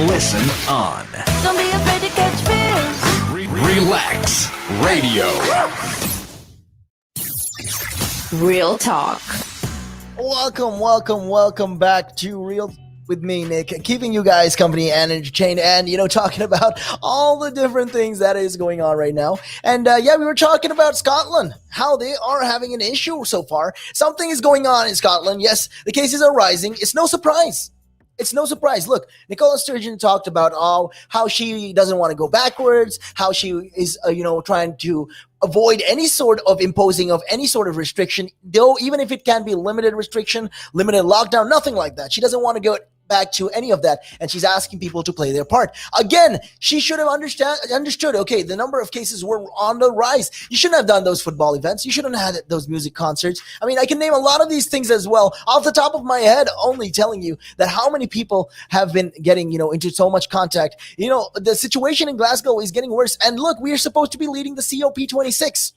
listen on. Don't be afraid to catch feels. Relaks Radio. Real talk. Welcome back to Real with me, Nick, keeping you guys company and entertained and, talking about all the different things that is going on right now. And we were talking about Scotland, how they are having an issue so far. Something is going on in Scotland. Yes, the cases are rising. It's no surprise. Look, Nicola Sturgeon talked about how she doesn't want to go backwards, how she is, trying to avoid any sort of imposing of any sort of restriction, though even if it can be limited restriction, limited lockdown, nothing like that. She doesn't want to go back to any of that, and she's asking people to play their part. Again, she should have understood, okay, the number of cases were on the rise. You shouldn't have done those football events. You shouldn't have had those music concerts. I mean, I can name a lot of these things as well off the top of my head, only telling you that how many people have been getting, into so much contact. The situation in Glasgow is getting worse. And look, we are supposed to be leading the COP26.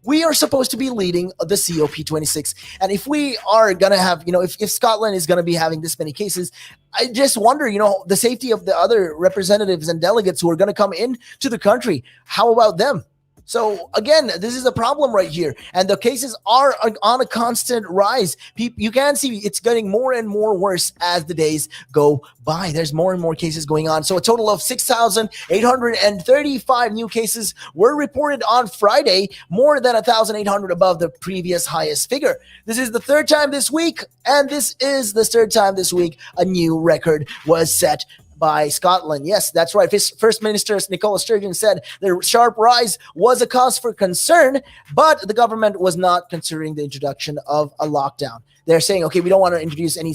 We are supposed to be leading the COP26. And if we are going to have, if Scotland is going to be having this many cases, I just wonder, the safety of the other representatives and delegates who are going to come in to the country. How about them? So again, this is a problem right here, and the cases are on a constant rise. You can see it's getting more and more worse as the days go by. There's more and more cases going on. So a total of 6,835 new cases were reported on Friday, more than 1,800 above the previous highest figure. This is the third time this week, and this is the third time this week a new record was set by Scotland. Yes, that's right. First Minister Nicola Sturgeon said the sharp rise was a cause for concern, but the government was not considering the introduction of a lockdown. They're saying, okay, we don't want to introduce any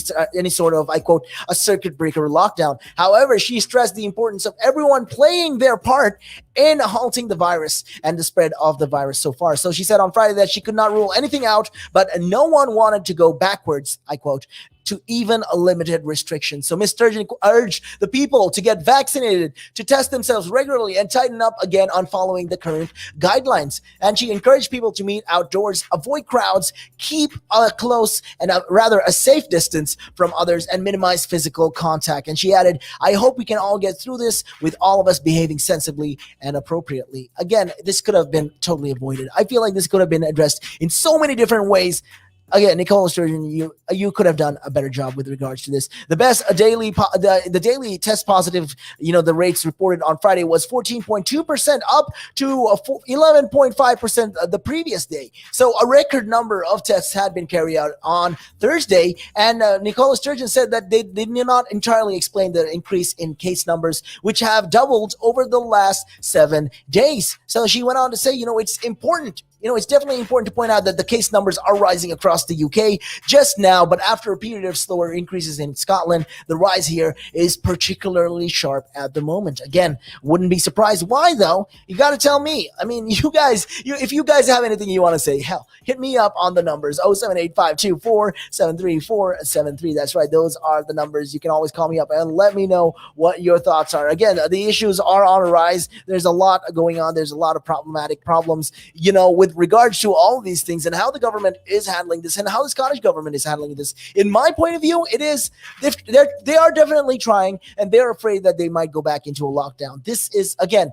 sort of, I quote, a circuit breaker lockdown. However, she stressed the importance of everyone playing their part in halting the virus and the spread of the virus so far. So she said on Friday that she could not rule anything out, but no one wanted to go backwards, I quote, to even a limited restriction. So Ms. Sturgeon urged the people to get vaccinated, to test themselves regularly, and tighten up again on following the current guidelines. And she encouraged people to meet outdoors, avoid crowds, keep a close and a safe distance from others, and minimize physical contact. And she added, I hope we can all get through this with all of us behaving sensibly and appropriately. Again, this could have been totally avoided. I feel like this could have been addressed in so many different ways. Again, Nicola Sturgeon, you could have done a better job with regards to this. The the daily test positive, the rates reported on Friday was 14.2%, up to 11.5% the previous day. So a record number of tests had been carried out on Thursday, and Nicola Sturgeon said that they did not entirely explain the increase in case numbers, which have doubled over the last 7 days. So she went on to say, it's important. It's definitely important to point out that the case numbers are rising across the UK just now, but after a period of slower increases in Scotland, the rise here is particularly sharp at the moment. Again, wouldn't be surprised. Why, though? You got to tell me. I mean, you guys, if you guys have anything you want to say, hell, hit me up on the numbers, 07852473473. That's right. Those are the numbers. You can always call me up and let me know what your thoughts are. Again, the issues are on a rise. There's a lot going on. There's a lot of problematic problems, with regards to all of these things and how the government is handling this and how the Scottish government is handling this. In my point of view, it is they are definitely trying, and they're afraid that they might go back into a lockdown. This is, again,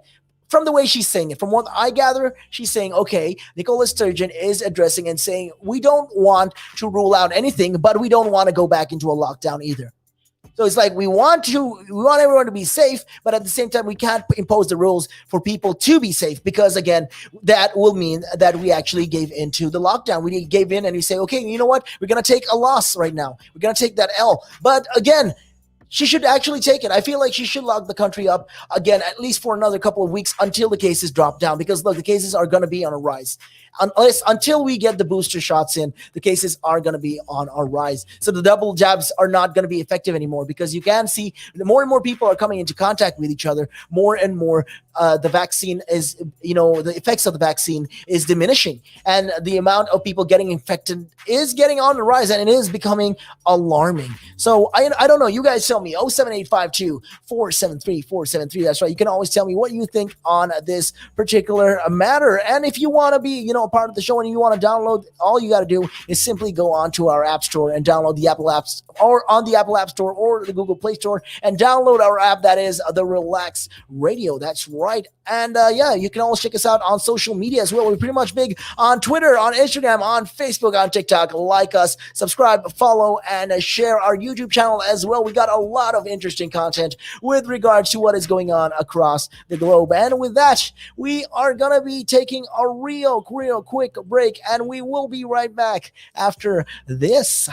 from the way she's saying it, from what I gather, she's saying, okay, Nicola Sturgeon is addressing and saying, we don't want to rule out anything, but we don't want to go back into a lockdown either. So it's like we want everyone to be safe, but at the same time, we can't impose the rules for people to be safe, because again, that will mean that we actually gave into the lockdown. We gave in and we say, okay, you know what? We're going to take a loss right now. We're going to take that L. But again, she should actually take it. I feel like she should lock the country up again, at least for another couple of weeks until the cases drop down, because look, the cases are going to be on a rise. Until we get the booster shots in, the cases are going to be on a rise. So the double jabs are not going to be effective anymore, because you can see more and more people are coming into contact with each other. More and more, the vaccine is, the effects of the vaccine is diminishing, and the amount of people getting infected is getting on the rise, and it is becoming alarming. So I don't know. You guys tell me. tell me. 07852 473 473. That's right. You can always tell me what you think on this particular matter. And if you want to be, a part of the show and you want to download, all you got to do is simply go onto our app store and download the Apple apps, or on the Apple App Store or the Google Play Store, and download our app. That is the Relaks Radio. That's right. And you can always check us out on social media as well. We're pretty much big on Twitter, on Instagram, on Facebook, on TikTok. Like us, subscribe, follow, and share our YouTube channel as well. We got a lot of interesting content with regards to what is going on across the globe. And with that, we are going to be taking a real quick break, and we will be right back after this.